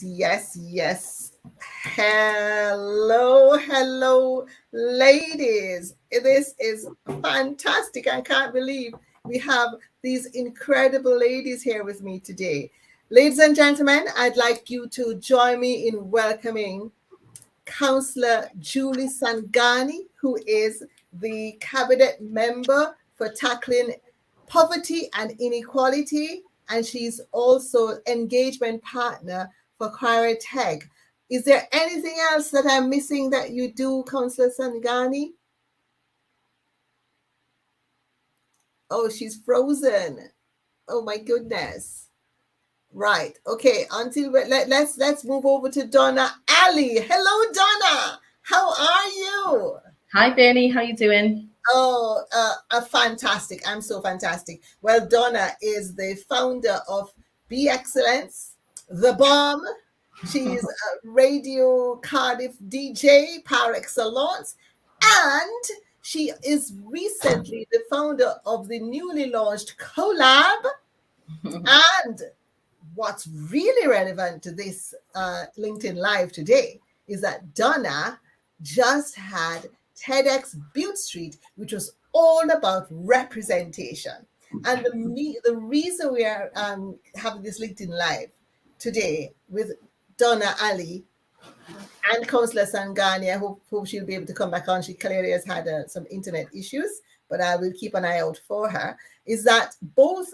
Yes. Hello, ladies. This is fantastic. I can't believe we have these incredible ladies here with me today. Ladies and gentlemen, I'd like you to join me in welcoming Councillor Julie Sangani, who is the cabinet member for tackling poverty and inequality, and she's also engagement partner for Cllr Tech. Is there anything else that I'm missing that you do, Councillor Sangani? Oh, she's frozen. Oh my goodness. Right. Okay. Let's move over to Donna Ali. Hello, Donna. How are you? Hi, Bernie. How you doing? Oh, fantastic. I'm so fantastic. Well, Donna is the founder of Be Excellence, The Bomb. She's a Radio Cardiff DJ par excellence. And she is recently the founder of the newly launched Collab. And what's really relevant to this LinkedIn Live today is that Donna just had Tedex Butt Street, which was all about representation. And the reason we are having this LinkedIn Live today with Donna Ali and Councillor Sangani, I hope she'll be able to come back on. She clearly has had some internet issues, but I will keep an eye out for her, is that both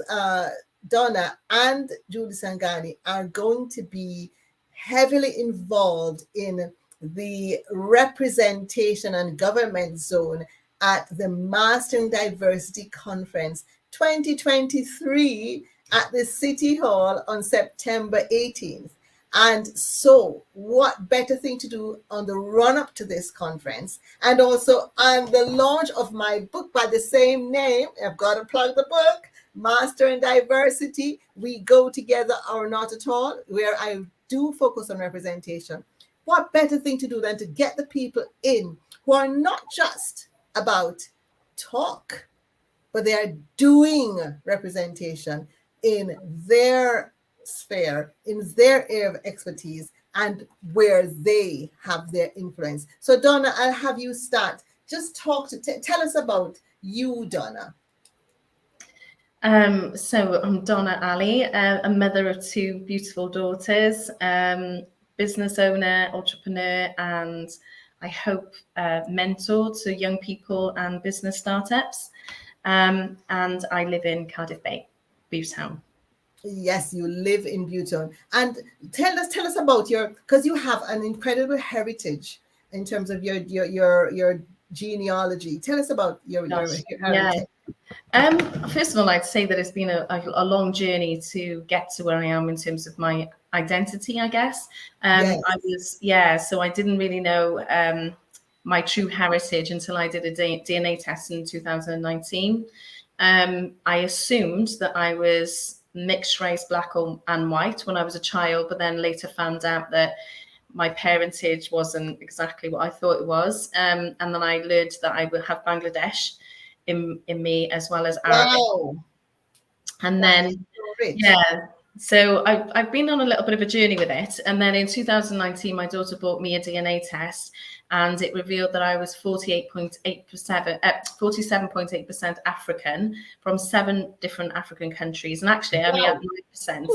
Donna and Julie Sangani are going to be heavily involved in the representation and government zone at the Mastering Diversity Conference 2023 at the City Hall on September 18th. And so what better thing to do on the run up to this conference, and also on the launch of my book by the same name. I've got to plug the book, Mastering Diversity, We Go Together or Not at All, where I do focus on representation. What better thing to do than to get the people in who are not just about talk, but they are doing representation in their sphere, in their area of expertise, and where they have their influence. So Donna, I'll have you start. Just tell us about you, Donna. So I'm Donna Ali, a mother of two beautiful daughters, business owner, entrepreneur, and I hope mentor to young people and business startups. And I live in Cardiff Bay, Buttown. Yes, you live in Buttown. And tell us about because you have an incredible heritage in terms of your genealogy. Tell us about your heritage. Yeah. First of all, I'd say that it's been a long journey to get to where I am in terms of my identity, I guess. Yes. So I didn't really know my true heritage until I did a DNA test in 2019. I assumed that I was mixed race, black and white when I was a child, but then later found out that my parentage wasn't exactly what I thought it was. And then I learned that I would have Bangladesh in me as well as Arabic. Wow. And then, so I've been on a little bit of a journey with it. And then in 2019, my daughter bought me a DNA test, and it revealed that I was 47.8% African from 7 different African countries. And actually, I only have 9%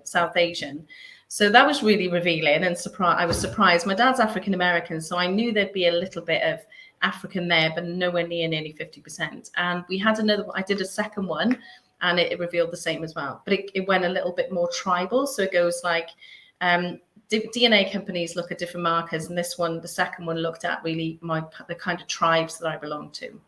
South Asian. So that was really revealing, and I was surprised. My dad's African American, so I knew there'd be a little bit of African there, but nowhere nearly 50%. And we had I did a second one, and it revealed the same as well. But it went a little bit more tribal. So it goes like DNA companies look at different markers, and the second one looked at really the kind of tribes that I belong to.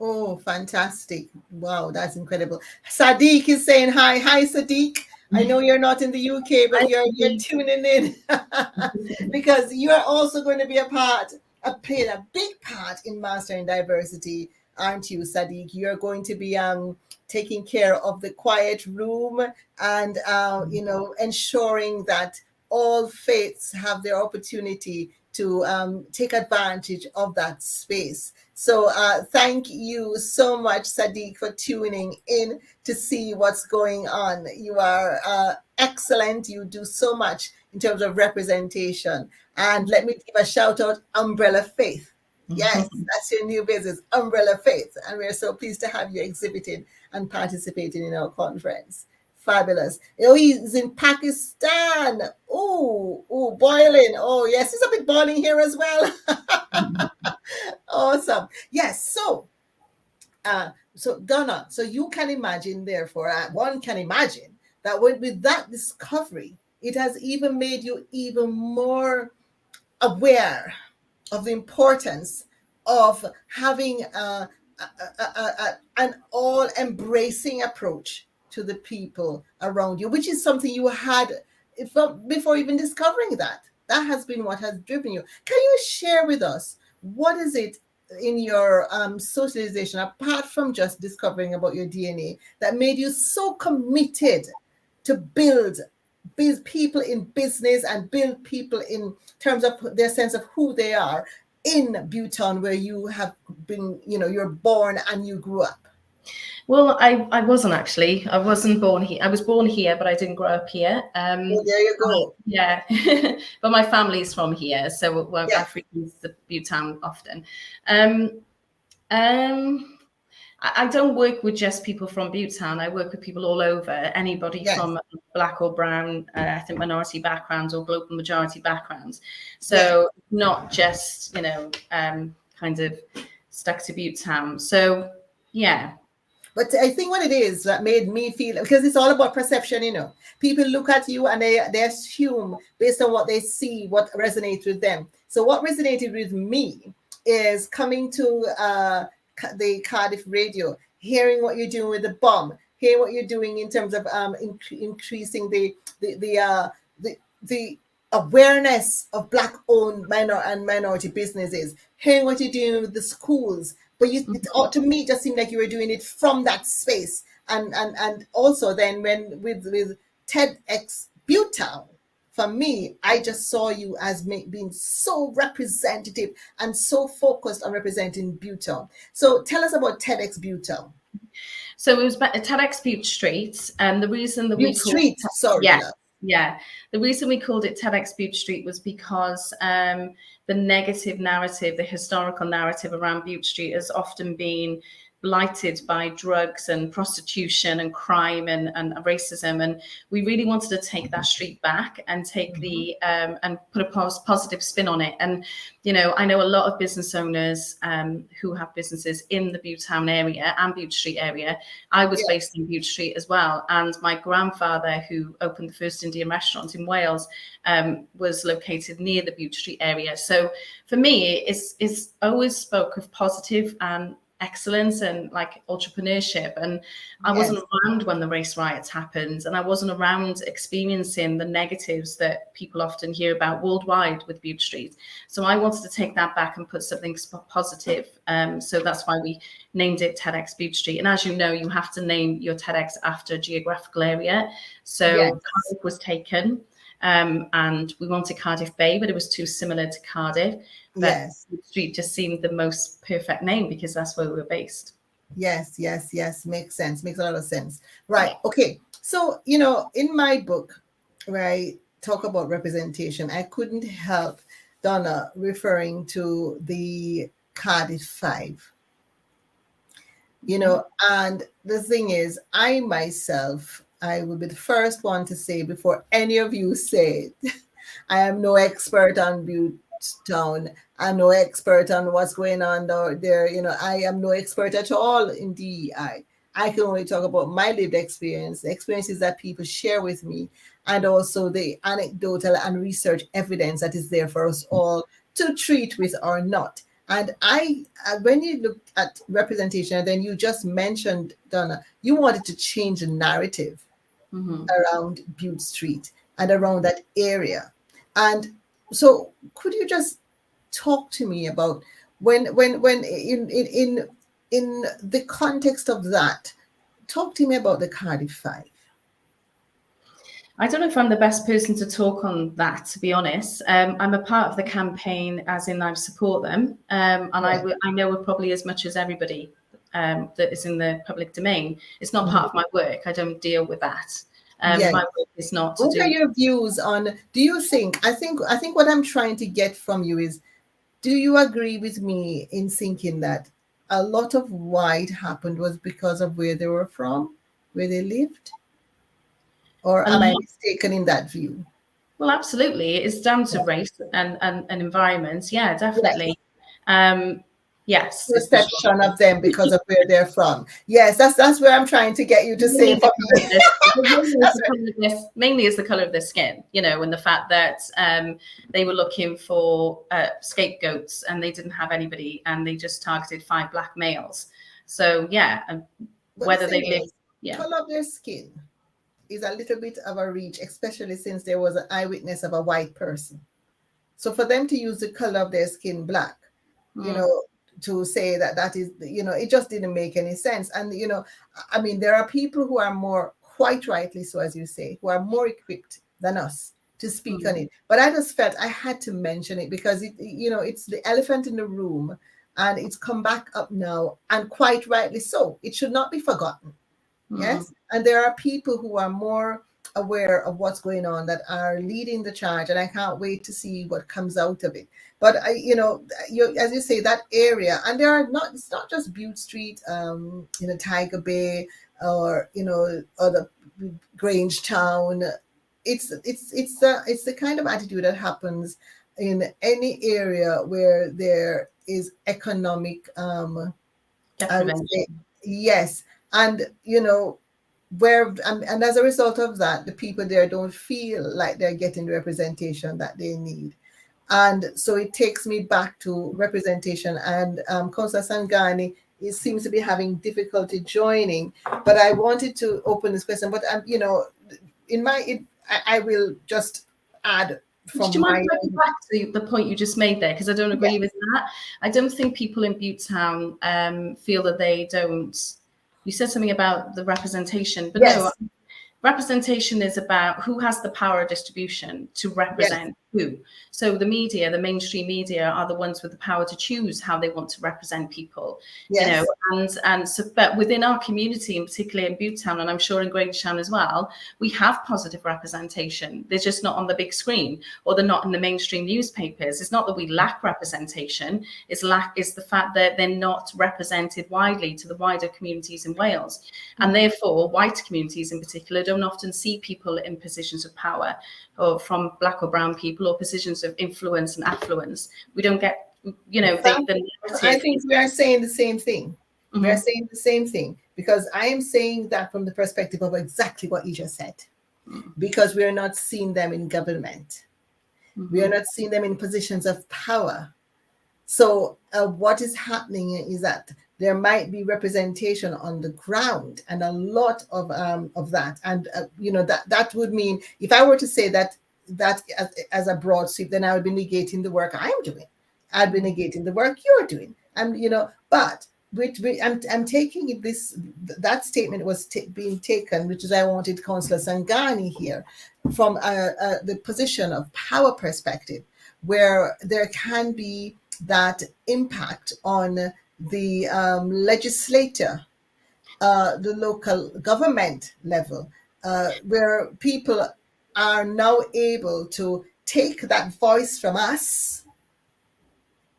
Oh, fantastic. Wow, that's incredible. Sadiq is saying hi. Hi, Sadiq. I know you're not in the UK, but you're tuning in because you are also going to be playing a big part in Mastering Diversity, aren't you, Sadiq? You're going to be taking care of the quiet room and ensuring that all faiths have their opportunity to take advantage of that space. So thank you so much, Sadiq, for tuning in to see what's going on. You are excellent. You do so much in terms of representation. And let me give a shout out, Umbrella Faith. Yes, that's your new business, Umbrella Faith. And we're so pleased to have you exhibiting and participating in our conference. Fabulous. Oh, he's in Pakistan. Oh, boiling. Oh, yes, it's a bit boiling here as well. Awesome. Yes. So Donna, so you can imagine, therefore, one can imagine that with that discovery, it has even made you even more aware of the importance of having an all-embracing approach to the people around you, which is something you had before even discovering that. That has been what has driven you. Can you share with us, what is it in your socialization, apart from just discovering about your DNA, that made you so committed to build people in business and build people in terms of their sense of who they are in Bhutan, where you have been, you're born and you grew up? Well, I wasn't actually. I wasn't born here. I was born here, but I didn't grow up here. Well, there you go. Yeah, but my family's from here, so I frequent the Bhutan often. I don't work with just people from Bhutan. I work with people all over, anybody from Black or brown, ethnic minority backgrounds or global majority backgrounds. So not just, kind of stuck to Bhutan. So, yeah. But I think what it is that made me feel, because it's all about perception, people look at you and they assume based on what they see, what resonates with them. So what resonated with me is coming to the Cardiff radio, hearing what you're doing with the bomb, hearing what you're doing in terms of increasing the awareness of Black-owned and minority businesses, hearing what you're doing with the schools. But to me, it just seemed like you were doing it from that space. And also then when with TEDx Bhutan, for me, I just saw you as being so representative and so focused on representing Bhutan. So tell us about TEDx Bhutan. So it was TEDx Butt Street, and the reason that Butt Street, sorry. Yeah. The reason we called it TEDx Butt Street was because the negative narrative, the historical narrative around Butt Street has often been blighted by drugs and prostitution and crime and racism. And we really wanted to take that street back and take and put a positive spin on it. And, I know a lot of business owners who have businesses in the Bhutan area and Butt Street area. I was based in Butt Street as well. And my grandfather, who opened the first Indian restaurant in Wales, was located near the Butt Street area. So for me, it's always spoke of positive and excellence and like entrepreneurship. And I wasn't around when the race riots happened, and I wasn't around experiencing the negatives that people often hear about worldwide with Butt Street. So I wanted to take that back and put something positive. So that's why we named it TEDx Butt Street. And as you know, you have to name your TEDx after a geographical area. So Cardiff was taken, and we wanted Cardiff Bay, but it was too similar to Cardiff. But Butt Street just seemed the most perfect name because that's where we were based. Yes. Makes sense. Makes a lot of sense. Right. Okay. So, in my book, where I talk about representation, I couldn't help, Donna, referring to the Cardiff 5. And the thing is, I myself, I will be the first one to say, before any of you say it, I am no expert on Bhutan. I'm no expert on what's going on there. I am no expert at all in DEI. I can only talk about my lived experience, the experiences that people share with me, and also the anecdotal and research evidence that is there for us all to treat with or not. And when you look at representation, and then you just mentioned, Donna, you wanted to change the narrative around Butte Street and around that area. And so could you just talk to me about when in the context of that, talk to me about the Cardiff 5. I don't know if I'm the best person to talk on that, to be honest. I'm a part of the campaign, as in I support them, and I know probably as much as everybody that is in the public domain. It's not part of my work. I don't deal with that. Yes. My work is not to What do. are your views on? Do you think? I think what I'm trying to get from you is, do you agree with me in thinking that a lot of why it happened was because of where they were from, where they lived, or A am I lot. mistaken in that view? Well, absolutely. It's down to race and environment. Yeah, Yes. definitely. Yes, it's for sure. Perception of them because of where they're from. Yes, that's where I'm trying to get you to say. Mainly it's the color of their skin, you know, and the fact that they were looking for scapegoats and they didn't have anybody, and they just targeted 5 black males. So yeah, whether they live, color of their skin is a little bit of a reach, especially since there was an eyewitness of a white person. So for them to use the color of their skin, black, you know, to say that is, you know, it just didn't make any sense. And, you know, I mean, there are people who are more, quite rightly so, as you say, who are more equipped than us to speak on it. But I just felt I had to mention it because, it, you know, it's the elephant in the room, and it's come back up now, and quite rightly so. It should not be forgotten. Yes. And there are people who are more aware of what's going on that are leading the charge, and I can't wait to see what comes out of it. But you know, as you say, that area, and there are not, it's not just Butte Street, you know, Tiger Bay, or, you know, other Grange Town. It's the kind of attitude that happens in any area where there is economic I would say, yes. And, you know, where, and as a result of that, the people there don't feel like they're getting the representation that they need. And so it takes me back to representation. And Councillor Sangani, it seems to be having difficulty joining. But I wanted to open this question. But, you know, I will just add from do you mind going back to the point you just made there? Because I don't agree with that. I don't think people in Buttetown feel that they don't. You said something about the representation, but no, representation is about who has the power of distribution to represent who. So the media, the mainstream media, are the ones with the power to choose how they want to represent people. You know, and so, but within our community, and particularly in Buttetown, and I'm sure in Grangetown as well, we have positive representation. They're just not on the big screen, or they're not in the mainstream newspapers. It's not that we lack representation. It's the fact that they're not represented widely to the wider communities in Wales, and therefore white communities in particular don't often see people in positions of power, or from black or brown people, or positions of influence and affluence. We don't get, you know, I think we are saying the same thing. We are saying the same thing, because I am saying that from the perspective of exactly what you just said, because we are not seeing them in government. We are not seeing them in positions of power. So what is happening is that there might be representation on the ground, and a lot of that. And, you know, that would mean, if I were to say that as a broad sweep, then I would be negating the work I'm doing. I'd be negating the work you're doing. And, you know, but I'm taking it, that statement was being taken, which is, I wanted Councillor Sangani here, from the position of power perspective, where there can be that impact on the legislator, the local government level, where people are now able to take that voice from us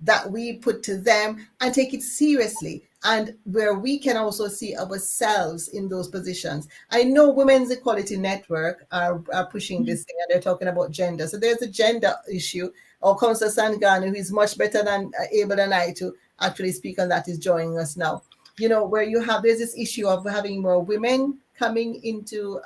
that we put to them and take it seriously, and where we can also see ourselves in those positions. I know Women's Equality Network are pushing this thing, and they're talking about gender. So there's a gender issue. Or Councillor Sangani, who is much better than able than I to actually speak on that, is joining us now. You know, where there's this issue of having more women coming into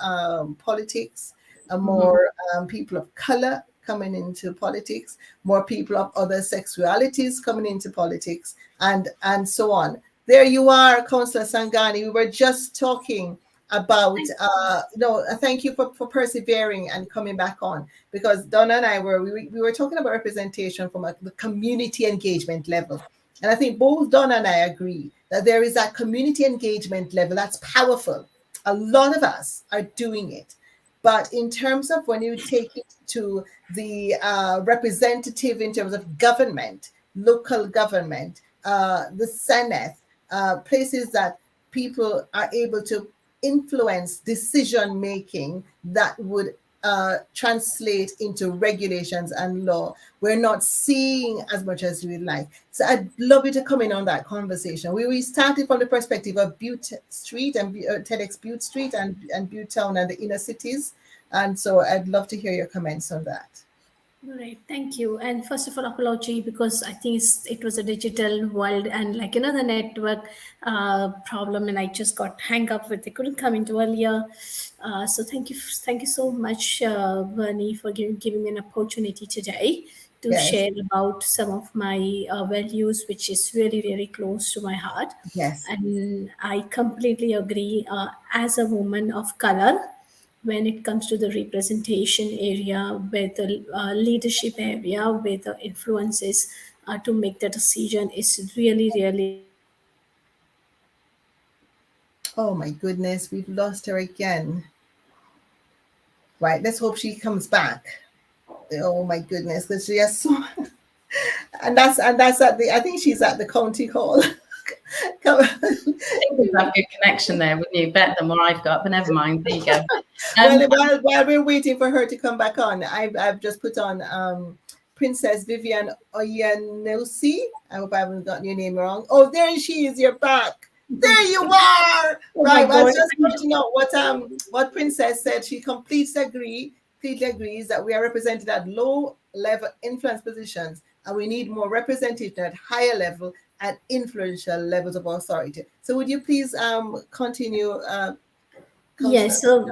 politics, more people of color coming into politics, more people of other sexualities coming into politics, and so on. There you are, Councillor Sangani. We were just talking about, thank you for persevering and coming back on, because Donna and I we were talking about representation from the community engagement level. And I think both Donna and I agree that there is that community engagement level that's powerful. A lot of us are doing it. But in terms of when you take it to the representative in terms of government, local government, the Senate, places that people are able to influence decision making that would translate into regulations and law. We're not seeing as much as we'd like. So I'd love you to come in on that conversation. We started from the perspective of Butte Street and Tedex Butte Street and Butte Town and the inner cities. And so I'd love to hear your comments on that. Right, thank you. And first of all, apology, because I think it was a digital world and like the network problem, and I just got hang up with it. Couldn't come into earlier. So thank you so much, Bernie, for giving me an opportunity today to share about some of my values, which is really, really close to my heart. Yes. And I completely agree. As a woman of color, when it comes to the representation area, where the leadership area, where the influences to make the decision is really, really. Oh my goodness, we've lost her again. Right, let's hope she comes back. Oh my goodness, because she has so. And that's at the. I think she's at the county hall. I think we've got a good connection there with you, better than what I've got, but never mind. There you go. While we're waiting for her to come back on, I've just put on Princess Vivian Oyenosi. I hope I haven't gotten your name wrong. Oh, there she is. You're back. There you are. Right. I was just pointing out what Princess said. She completely agrees that we are represented at low level influence positions, and we need more representation at higher level at influential levels of authority. So would you please continue? Yes, so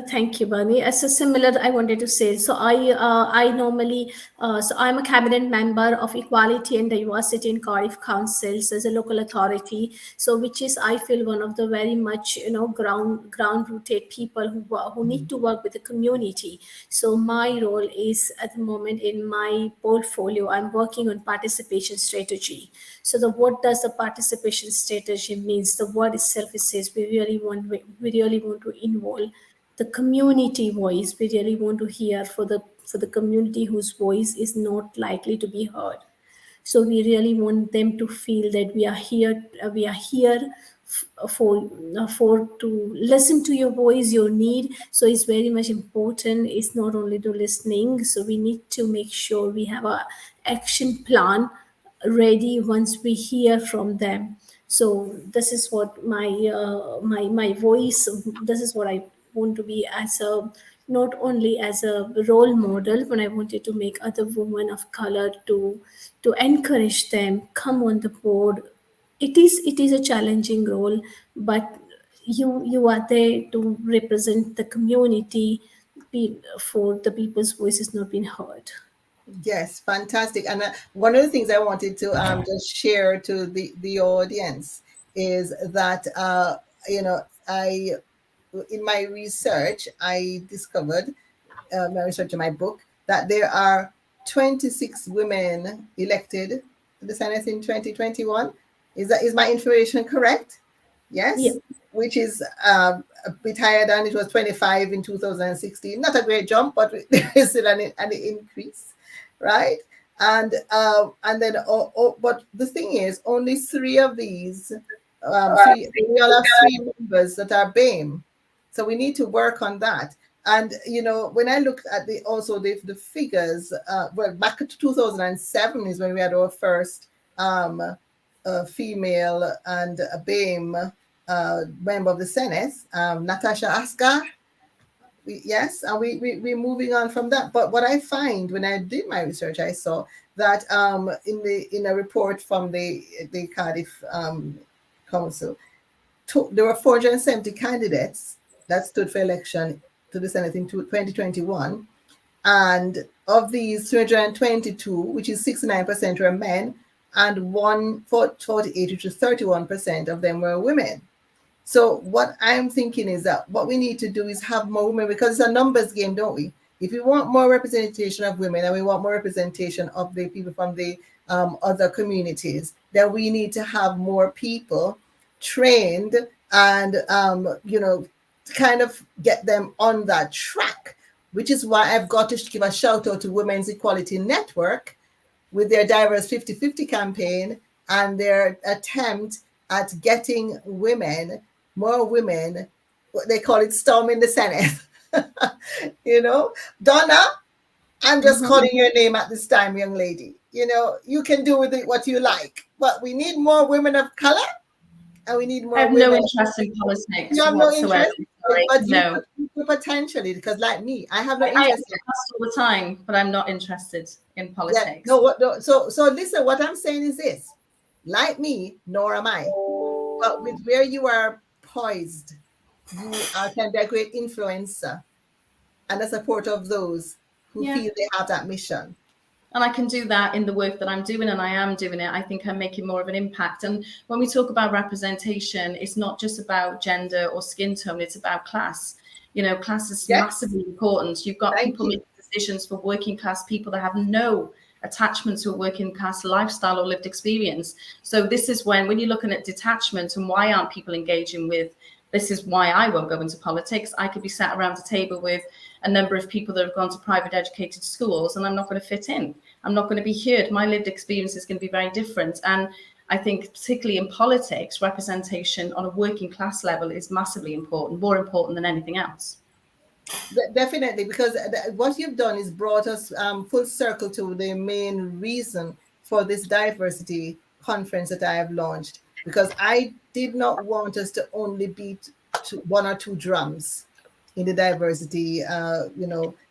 thank you, Bernie. As a similar, I wanted to say, so I normally, so I'm a cabinet member of Equality and Diversity in Cardiff Councils as a local authority. So which is, I feel, one of the very much, ground rooted people who need to work with the community. So my role is at the moment in my portfolio, I'm working on participation strategy. So what does the participation strategy means? The word itself says we really want to involve the community voice. We really want to hear for the community whose voice is not likely to be heard. So we really want them to feel that we are here. We are here for to listen to your voice, your need. So it's very much important. It's not only to listening. So we need to make sure we have a action plan ready once we hear from them. So this is what my voice. This is what I want to be as a not only as a role model, but I wanted to make other women of color to encourage them come on the board. It is a challenging role, but you are there to represent the community for the people's voices not being heard. Yes, fantastic. And one of the things I wanted to just share to the audience is that in my research I discovered my research in my book that there are 26 women elected to the Senate in 2021. Is my information correct? Yes. Yeah. Which is a bit higher than it was 25 in 2016. Not a great jump, but there is still an increase. Right, and then but the thing is, only 3 of these, we all have 3 members that are BAME, so we need to work on that. And when I look at the figures, well, back to 2007 is when we had our first female and a BAME member of the Senate, Natasha Asghar. Yes, and we're moving on from that. But what I find when I did my research, I saw that in a report from the Cardiff Council, there were 470 candidates that stood for election to the Senate in 2021, and of these 322, which is 69%, were men, and 148, which is 31% of them were women. So what I'm thinking is that what we need to do is have more women, because it's a numbers game, don't we? If we want more representation of women and we want more representation of the people from the other communities, then we need to have more people trained and, kind of get them on that track, which is why I've got to give a shout out to Women's Equality Network with their Diverse 50/50 campaign and their attempt at getting more women what they call it, storming the Senate. You know, Donna, I'm just calling your name at this time, young lady. You know, you can do with it what you like, but we need more women of color, and we need more. I have women. no interest in politics You have whatsoever. no interest, but no. you could potentially, because like me, I have no interest. I all the time, but I'm not interested in politics. Yeah, so listen, what I'm saying is this: like me, nor am I. But with where you are poised, you can be a great influencer and a supporter of those who feel they have that mission. And I can do that in the work that I'm doing, and I am doing it. I think I'm making more of an impact. And when we talk about representation, it's not just about gender or skin tone, it's about class. You know, class is massively important. You've got people making decisions for working class people that have no attachment to a working class lifestyle or lived experience. So this is when you're looking at detachment and why aren't people engaging with, this is why I won't go into politics. I could be sat around a table with a number of people that have gone to private educated schools, and I'm not going to fit in. I'm not going to be heard. My lived experience is going to be very different. And I think particularly in politics, representation on a working class level is massively important, more important than anything else. Definitely, because what you've done is brought us full circle to the main reason for this diversity conference that I have launched, because I did not want us to only beat one or two drums in the diversity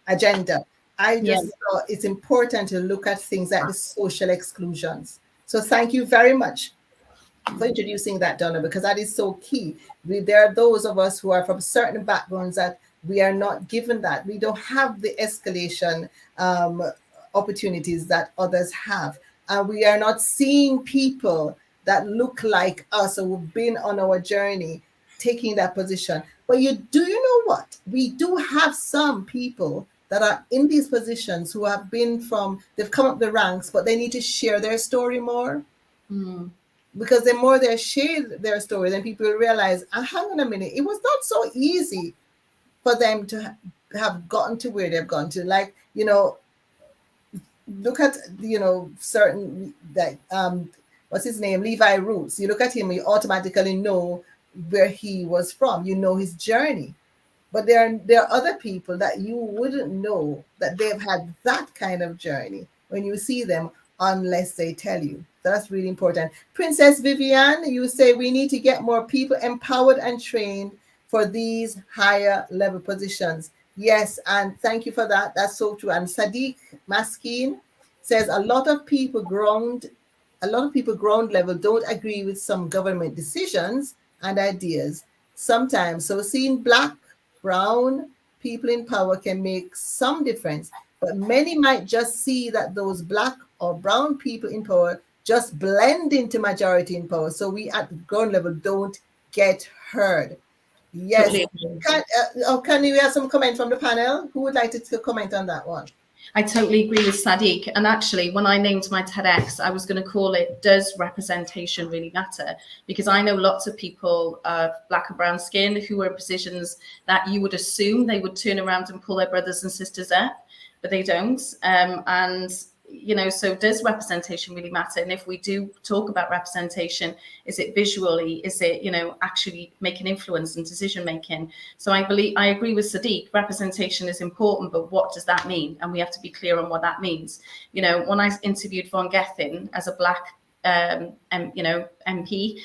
agenda. I just thought it's important to look at things like the social exclusions. So thank you very much for introducing that, Donna, because that is so key. There are those of us who are from certain backgrounds that we are not given that. We don't have the escalation opportunities that others have. We are not seeing people that look like us or who've been on our journey taking that position. But do you know what? We do have some people that are in these positions who have they've come up the ranks, but they need to share their story more. Because the more they share their story, then people will realize, hang on a minute, it was not so easy for them to have gotten to where they've gone to. Like, look at, certain, like, what's his name? Levi Roots. You look at him, you automatically know where he was from. You know his journey. But there are other people that you wouldn't know that they've had that kind of journey when you see them, unless they tell you. That's really important. Princess Vivian, you say we need to get more people empowered and trained for these higher level positions. Yes, and thank you for that. That's so true. And Sadiq Maskeen says a lot of people ground level don't agree with some government decisions and ideas sometimes. So seeing Black, brown people in power can make some difference, but many might just see that those Black or brown people in power just blend into majority in power. So we at the ground level don't get heard. Yes. Totally. Can we have some comment from the panel? Who would like to comment on that one? I totally agree with Sadiq. And actually, when I named my TEDx, I was going to call it, Does Representation Really Matter? Because I know lots of people of Black and brown skin who are in positions that you would assume they would turn around and pull their brothers and sisters up, but they don't. So does representation really matter? And if we do talk about representation, is it visually? Is it, actually making influence in decision making? So I agree with Sadiq, representation is important, but what does that mean? And we have to be clear on what that means. When I interviewed Von Gethin as a Black, MP,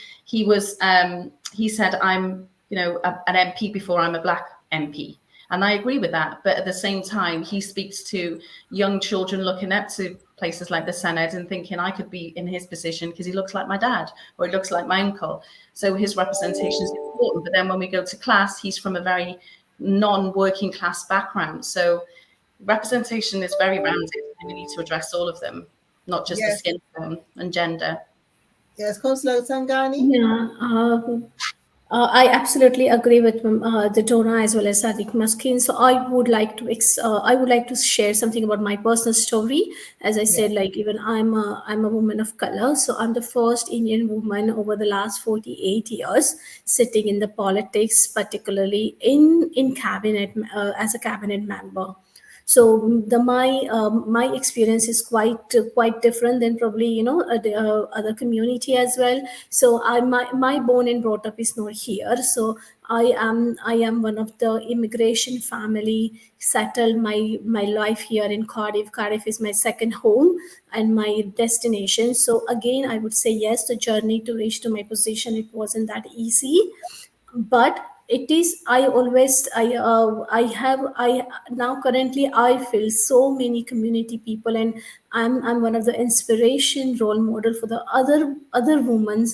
he said, I'm, an MP before I'm a Black MP. And I agree with that. But at the same time, he speaks to young children looking up to places like the Senate and thinking I could be in his position because he looks like my dad or he looks like my uncle. So his representation is important. But then when we go to class, he's from a very non-working class background. So representation is very rounded and we need to address all of them, not just the skin tone and gender. Yes, Councillor Sangani? Yeah. I absolutely agree with the Donna as well as Sadiq Maskin. So I would like to share something about my personal story. As I said, like even I'm a woman of color. So I'm the first Indian woman over the last 48 years sitting in the politics, particularly in cabinet as a cabinet member. So my experience is quite different than probably the other community as well. So my born and brought up is not here. So I am one of the immigration family, settled my life here in Cardiff. Cardiff is my second home and my destination. So again, I would say yes, the journey to reach to my position, it wasn't that easy, but it is. I now currently I feel so many community people, and I'm one of the inspiration role model for the other women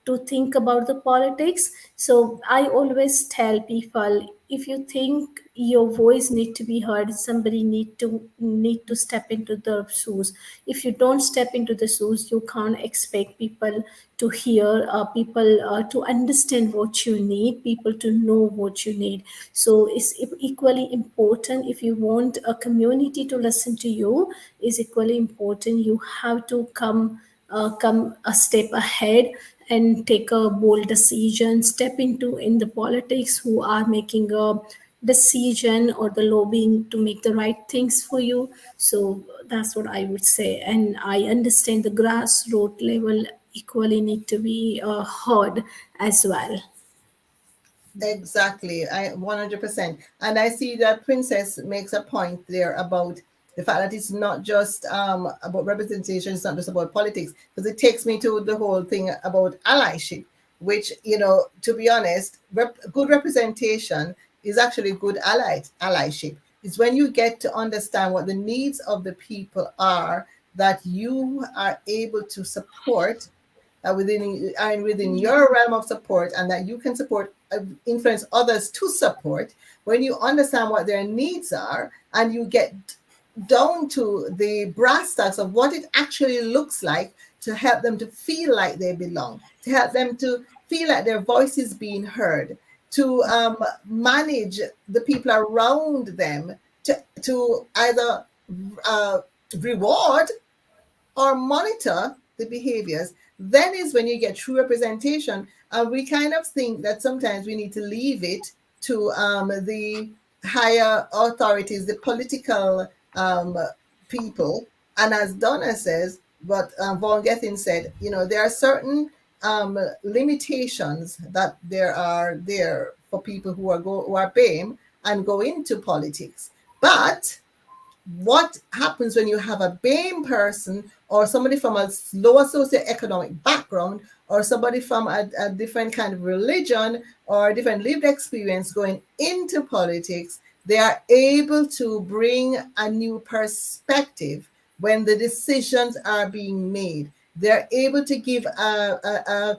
to think about the politics. So I always tell people, if you think your voice need to be heard, somebody need to step into the shoes. If you don't step into the shoes, you can't expect people to hear, people to understand what you need, people to know what you need. So it's equally important. If you want a community to listen to you, is equally important. You have to come a step ahead and take a bold decision, step into in the politics who are making a decision or the lobbying to make the right things for you. So that's what I would say. And I understand the grassroots level equally need to be heard as well. Exactly, I 100%. And I see that Princess makes a point there about the fact that it's not just about representation, it's not just about politics, because it takes me to the whole thing about allyship, which, to be honest, good representation is actually good allyship. It's when you get to understand what the needs of the people are, that you are able to support within your realm of support, and that you can support, influence others to support. When you understand what their needs are and you get down to the brass tacks of what it actually looks like to help them to feel like they belong, to help them to feel like their voice is being heard, to manage the people around them, to either reward or monitor the behaviors, then is when you get true representation. And we kind of think that sometimes we need to leave it to the higher authorities, the political people. And as Donna says, what Vaughan Gethin said, there are certain limitations that there are there for people who are BAME and go into politics. But what happens when you have a BAME person or somebody from a lower socioeconomic background or somebody from a different kind of religion or a different lived experience going into politics? They are able to bring a new perspective when the decisions are being made. They're able to give a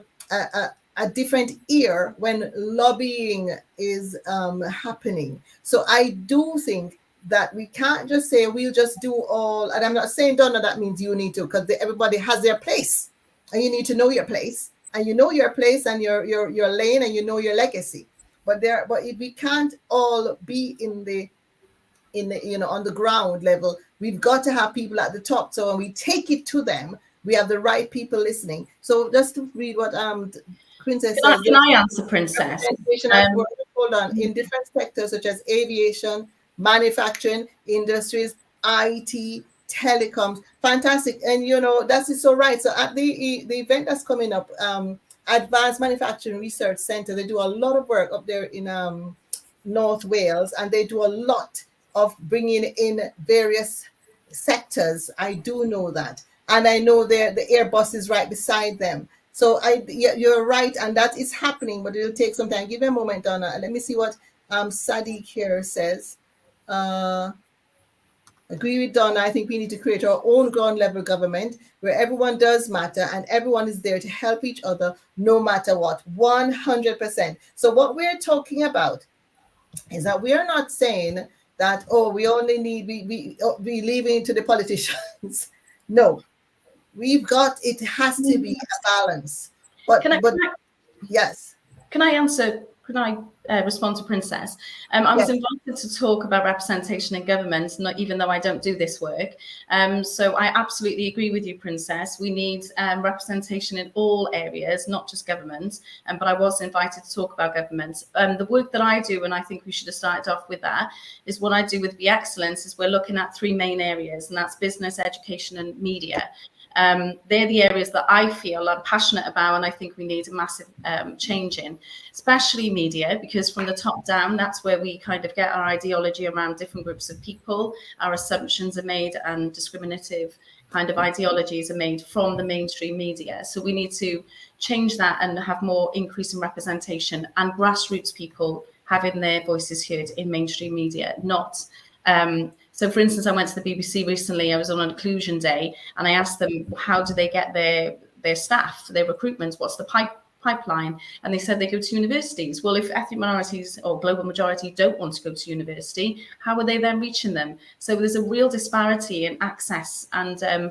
different ear when lobbying is happening. So I do think that we can't just say we'll just do all, and I'm not saying, Donna, that means you need to, because everybody has their place, and you need to know your place, and you know your place and your lane, and you know your legacy. But if we can't all be in the on the ground level, we've got to have people at the top. So when we take it to them, we have the right people listening. So just to read what Princess says. Can I answer, Princess? Hold on. In different sectors such as aviation, manufacturing, industries, IT, telecoms. Fantastic. And that is so right. So at the event that's coming up, Advanced Manufacturing Research Center, they do a lot of work up there in North Wales, and they do a lot of bringing in various sectors. I do know that. And I know the Airbus is right beside them. So you're right, and that is happening, but it'll take some time. Give me a moment, Donna. Let me see what Sadiq here says. Agree with Donna. I think we need to create our own ground level government where everyone does matter and everyone is there to help each other no matter what. 100%. So what we're talking about is that we are not saying that, we only need, we leave it to the politicians. No, it has to be a balance. But yes. Can I answer respond to Princess? I was invited to talk about representation in government, not even though I don't do this work. So I absolutely agree with you, Princess. We need representation in all areas, not just government. But I was invited to talk about government. The work that I do, and I think we should have started off with that, is what I do with Be Excellence, is we're looking at 3 main areas, and that's business, education, and media. They're the areas that I feel I'm passionate about, and I think we need a massive change in, especially media, because from the top down, that's where we kind of get our ideology around different groups of people. Our assumptions are made, and discriminative kind of ideologies are made from the mainstream media. So we need to change that and have more increase in representation and grassroots people having their voices heard in mainstream media, not so, for instance, I went to the BBC recently. I was on an inclusion day, and I asked them, how do they get their staff, their recruitment? What's the pipeline? And they said they go to universities. Well, if ethnic minorities or global majority don't want to go to university, how are they then reaching them? So there's a real disparity in access, and the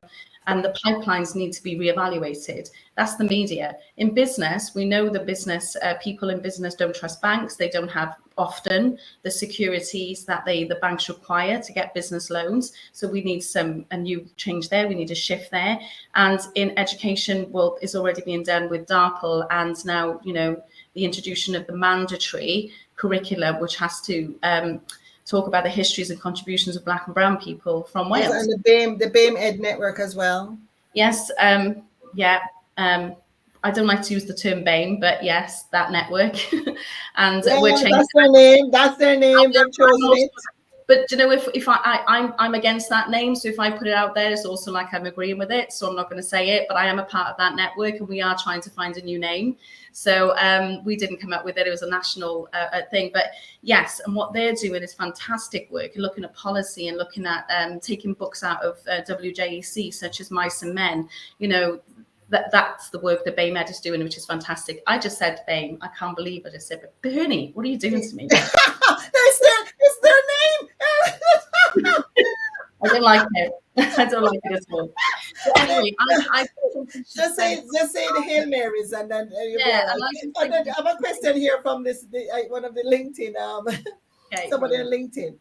pipelines need to be reevaluated. That's the media. In business, we know the business people in business don't trust banks. They don't have often the securities that the banks require to get business loans. So we need a new change there. We need a shift there. And in education, well, it's already being done with DARPL, and now, you know, the introduction of the mandatory curriculum, which has to talk about the histories and contributions of Black and Brown people from Wales. And the BAME Ed Network as well. Yes, I don't like to use the term BAME, but yes, that network. And we're changing. That's their name. That's their name. They've chosen it. But you know, if I'm against that name, so if I put it out there, it's also like I'm agreeing with it. So I'm not going to say it, but I am a part of that network, and we are trying to find a new name. So we didn't come up with it; it was a national thing. But yes, and what they're doing is fantastic work, looking at policy and looking at taking books out of WJEC, such as Mice and Men. You know, that's the work that BAME Ed is doing, which is fantastic. I just said BAME. I can't believe I just said, but Bernie, what are you doing to me? It's their name. I don't like it. I don't like it at all. But anyway, I just say the Hail Marys, and then I have a question here from one of the LinkedIn. Somebody on LinkedIn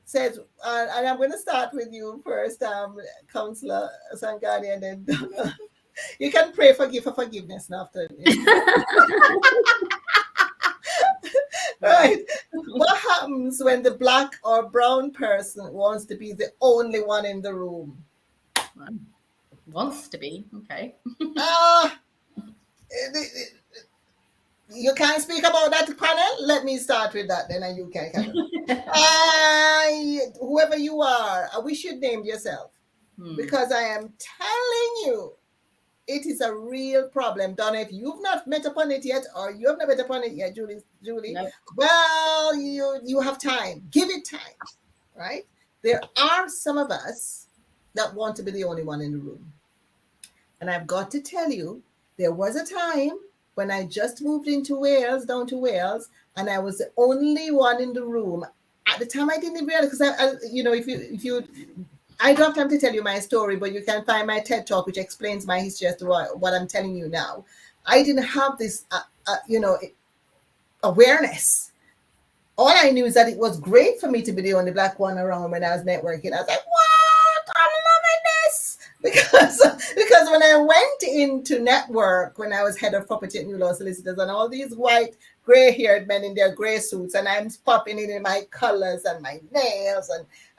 says, and I'm going to start with you first, Councillor Sangani, and then Donna. You can pray for forgiveness now after. Right. What happens when the Black or brown person wants to be the only one in the room? Wants to be, okay. You can't speak about that panel. Let me start with that, then, and you can. Whoever you are, I wish you'd named yourself, because I am telling you, it is a real problem. Donna, if you've not met upon it yet, or you have not met upon it yet, Julie, no. Well, you have time. Give it time, right? There are some of us that want to be the only one in the room. And I've got to tell you, there was a time when I just moved down to Wales, and I was the only one in the room. At the time, I didn't realize, because if you I don't have time to tell you my story, but you can find my TED Talk, which explains my history as to what I'm telling you now. I didn't have this, awareness. All I knew is that it was great for me to be the only Black one around when I was networking. I was like, what? I'm loving this. Because when I went into network, when I was head of property at New Law Solicitors, and all these white, gray-haired men in their gray suits, and I'm popping in my colors and my nails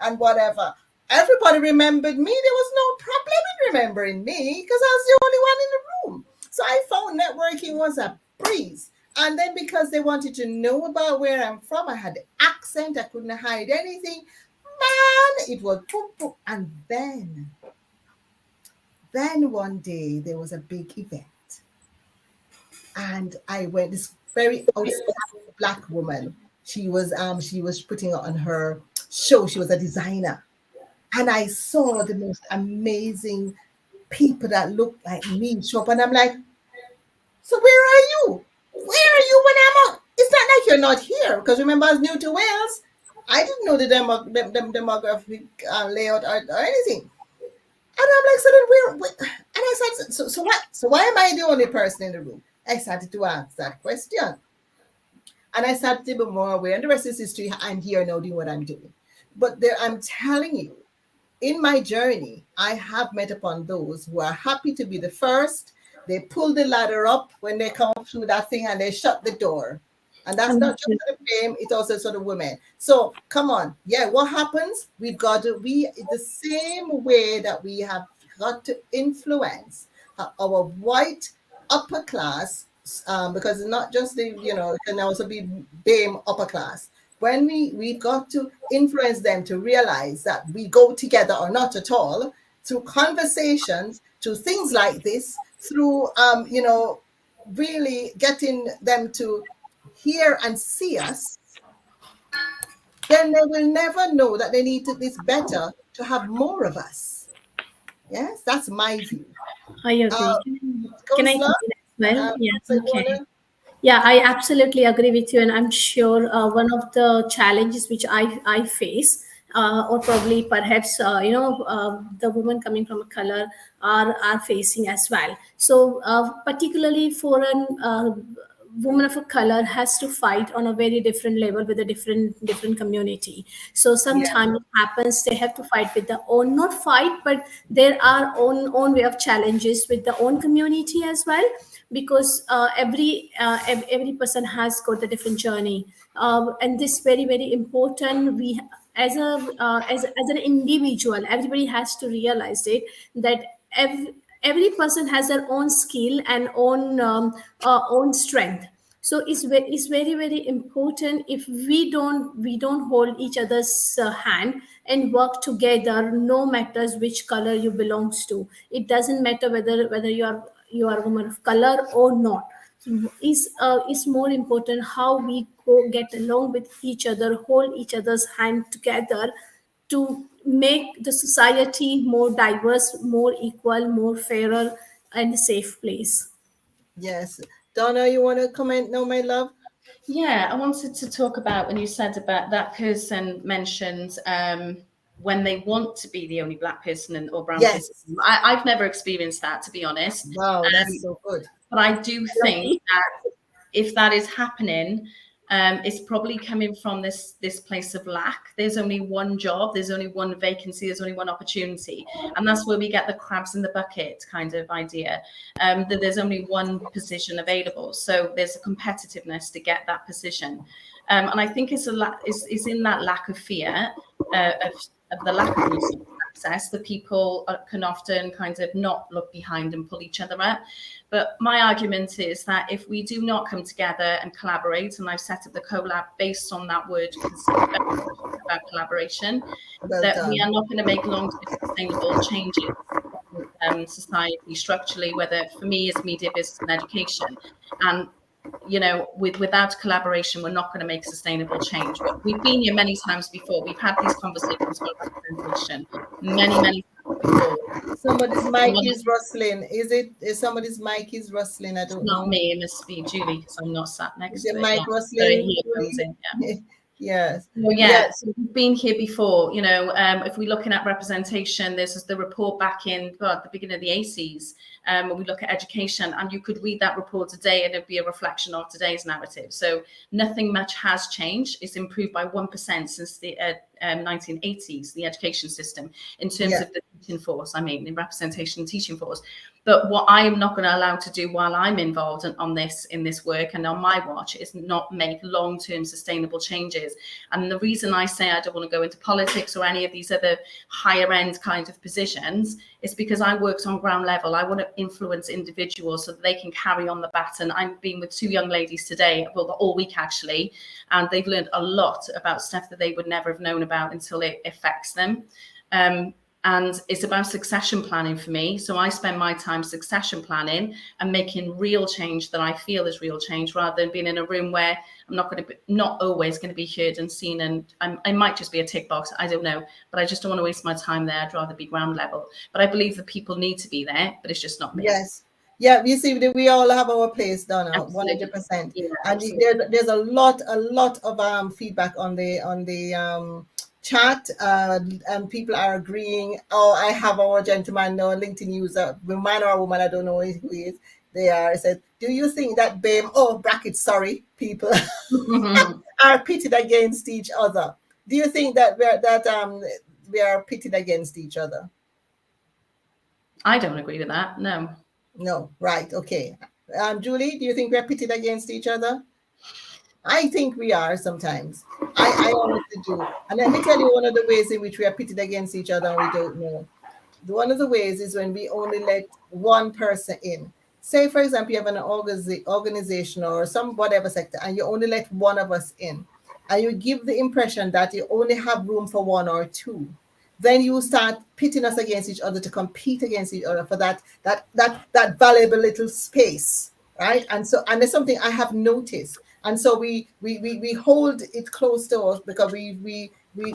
and whatever, everybody remembered me. There was no problem in remembering me because I was the only one in the room. So I found networking was a breeze. And then because they wanted to know about where I'm from, I had the accent. I couldn't hide anything. Man, it was boom, boom. And then one day there was a big event. And I went, this very outstanding Black woman. She was putting on her show. She was a designer. And I saw the most amazing people that looked like me show up. And I'm like, so where are you? Where are you when I'm out? It's not like you're not here. Because remember, I was new to Wales. I didn't know the demographic layout or anything. And I'm like, so then where? And I said, so what? So why am I the only person in the room? I started to ask that question. And I started to be more aware, and the rest is history. I'm here now doing what I'm doing. But there, I'm telling you, in my journey, I have met upon those who are happy to be the first. They pull the ladder up when they come through that thing and they shut the door. And that's not just for the fame, it's also for the women. So come on. Yeah, what happens? We've got to be the same way that we have got to influence our white upper class, because it's not just the, it can also be BAME upper class. When we've got to influence them to realize that we go together or not at all, through conversations, through things like this, through really getting them to hear and see us, then they will never know that they need to, it's better to have more of us. Yes, that's my view. I agree. Can I Counselor, well? Yeah, okay. Yeah, I absolutely agree with you, and I'm sure one of the challenges which I face, or probably perhaps the women coming from a color are facing as well. So particularly for an woman of a color has to fight on a very different level with a different community. So sometimes it happens they have to fight with their own, not fight, but there are own way of challenges with their own community as well, because every person has got a different journey, and this very important. We as an individual, everybody has to realize it, that every person has their own skill and own strength. So it's very important. If we don't hold each other's hand and work together, no matters which color you belongs to, it doesn't matter whether you are a woman of color or not. Is more important how we go get along with each other, hold each other's hand together to make the society more diverse, more equal, more fairer, and safe place. Yes. Donna, you want to comment now, my love? Yeah, I wanted to talk about when you said about that person mentioned when they want to be the only black person or brown person. I've never experienced that, to be honest. Wow, that's so good. But I do think that if that is happening, it's probably coming from this place of lack. There's only one job, there's only one vacancy, there's only one opportunity, and that's where we get the crabs in the bucket kind of idea. That there's only one position available, so there's a competitiveness to get that position, and I think it's in that lack of fear of the lack of resource access that people can often kind of not look behind and pull each other up. But my argument is that if we do not come together and collaborate, and I've set up the collab based on that word about collaboration, that we are not going to make long-term sustainable changes in society structurally, whether for me as media, business and education. And without collaboration, we're not going to make sustainable change. We've been here many times before. We've had these conversations about representation many times before. Somebody's mic is rustling. Is somebody's mic is rustling? I don't know. Not me. It must be Julie, because I'm not sat next to it. Mic rustling. Yes. So we've been here before. If we're looking at representation, this is the report back in the beginning of the 80s. When we look at education, and you could read that report today and it'd be a reflection of today's narrative. So nothing much has changed. It's improved by 1% since the 1980s, the education system, in terms of the teaching force, in representation and teaching force. But what I am not going to allow to do while I'm involved in this work and on my watch is not make long-term sustainable changes. And the reason I say I don't want to go into politics or any of these other higher end kind of positions is because I worked on ground level. I want to influence individuals so that they can carry on the baton. I've been with two young ladies today, all week actually, and they've learned a lot about stuff that they would never have known about until it affects them. And it's about succession planning for me. So I spend my time succession planning and making real change that I feel is real change, rather than being in a room where I'm not always going to be heard and seen. And I might just be a tick box. I don't know. But I just don't want to waste my time there. I'd rather be ground level. But I believe that people need to be there, but it's just not me. Yes. Yeah, you see, we all have our place, Donna, 100%. Yeah, and there's a lot of feedback on the chat, and people are agreeing. Oh, I have our gentleman now, LinkedIn user, man or woman, I don't know who he is. they are. It said, do you think that BAME, brackets, sorry, people, are pitted against each other? Do you think that we are pitted against each other? I don't agree with that. No. No, right, okay. Julie, do you think we're pitted against each other? I think we are sometimes. I honestly do. And let me tell you one of the ways in which we are pitted against each other and we don't know. One of the ways is when we only let one person in. Say, for example, you have an organization or some whatever sector, and you only let one of us in, and you give the impression that you only have room for one or two. Then you start pitting us against each other to compete against each other for that valuable little space, right? And there's something I have noticed. And so we hold it close to us because we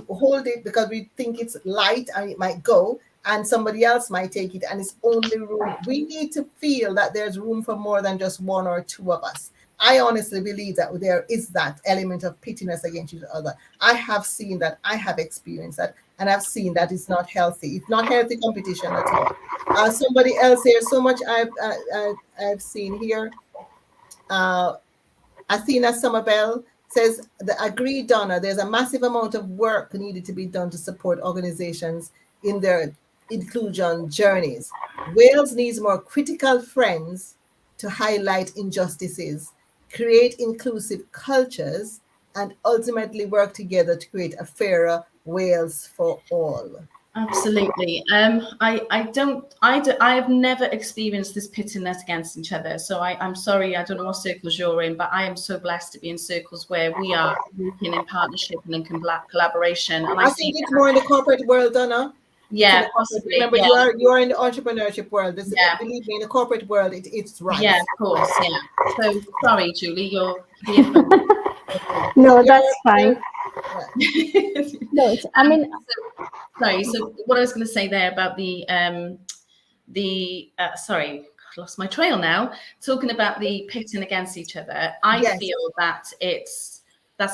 hold it because we think it's light and it might go, and somebody else might take it, and it's only room. We need to feel that there's room for more than just one or two of us. I honestly believe that there is that element of pittiness against each other. I have seen that. I have experienced that. And I've seen that it's not healthy. It's not healthy competition at all. Somebody else here, so much I've seen here. Athena Somerville says, agree, Donna, there's a massive amount of work needed to be done to support organizations in their inclusion journeys. Wales needs more critical friends to highlight injustices, create inclusive cultures, and ultimately work together to create a fairer Wales for all. Absolutely. I have never experienced this pittiness against each other. So I'm sorry, I don't know what circles you're in, but I am so blessed to be in circles where we are working in partnership and in collaboration. And I think it's more in the corporate world, Donna. Yeah, possibly. Remember, yeah. you are in the entrepreneurship world. Believe me, in the corporate world, it's right. Yeah, of course. Yeah. So sorry, Julie, you're No, that's fine. No, sorry. So what I was going to say there about sorry, I lost my trail now. Talking about the pitting against each other, I feel that that's